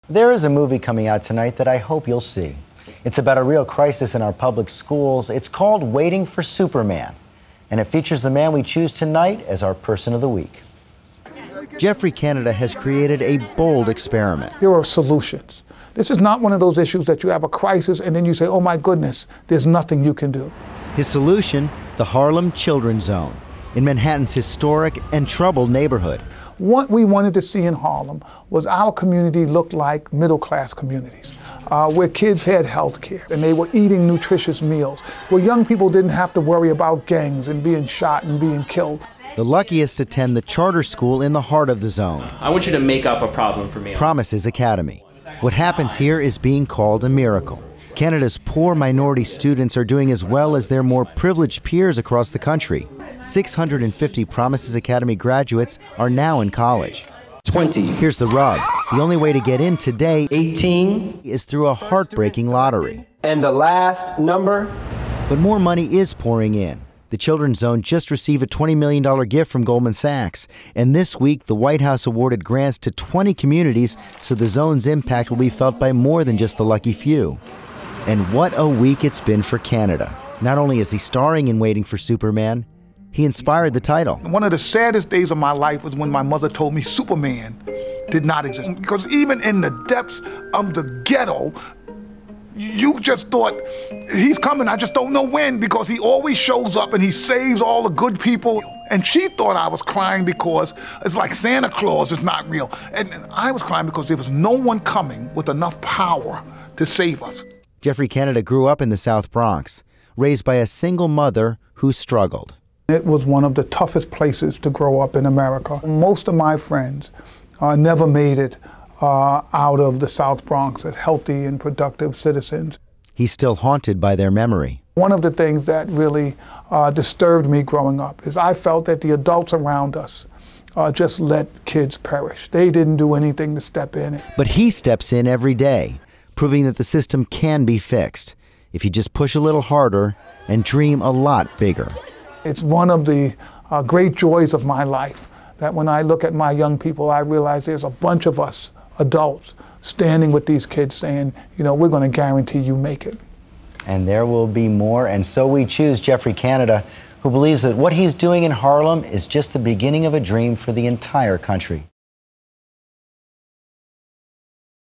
There is a movie coming out tonight that I hope you'll see. It's about a real crisis in our public schools. It's called Waiting for Superman, and it features the man we choose tonight as our Person of the Week. Geoffrey Canada has created a bold experiment. There are solutions. This is not one of those issues that you have a crisis and then you say, oh my goodness, there's nothing you can do. His solution, the Harlem Children's Zone, in Manhattan's historic and troubled neighborhood. What we wanted to see in Harlem was our community look like middle-class communities, where kids had health care and they were eating nutritious meals, where young people didn't have to worry about gangs and being shot and being killed. The luckiest attend the charter school in the heart of the zone. I want you to make up a problem for me. Promises Academy. What happens here is being called a miracle. Canada's poor minority students are doing as well as their more privileged peers across the country. 650 Promises Academy graduates are now in college. 20. Here's the rub. The only way to get in today 18. is through a heartbreaking lottery. And the last number? But more money is pouring in. The Children's Zone just received a $20 million gift from Goldman Sachs. And this week, the White House awarded grants to 20 communities, so the zone's impact will be felt by more than just the lucky few. And what a week it's been for Canada. Not only is he starring in Waiting for Superman, he inspired the title. One of the saddest days of my life was when my mother told me Superman did not exist. Because even in the depths of the ghetto, you just thought, he's coming, I just don't know when, because he always shows up and he saves all the good people. And she thought I was crying because it's like Santa Claus is not real. And I was crying because there was no one coming with enough power to save us. Geoffrey Canada grew up in the South Bronx, raised by a single mother who struggled. It was one of the toughest places to grow up in America. Most of my friends never made it out of the South Bronx as healthy and productive citizens. He's still haunted by their memory. One of the things that really disturbed me growing up is I felt that the adults around us just let kids perish. They didn't do anything to step in. But he steps in every day, proving that the system can be fixed if you just push a little harder and dream a lot bigger. It's one of the great joys of my life that when I look at my young people, I realize there's a bunch of us adults standing with these kids saying, you know, we're going to guarantee you make it. And there will be more, and so we choose Geoffrey Canada, who believes that what he's doing in Harlem is just the beginning of a dream for the entire country.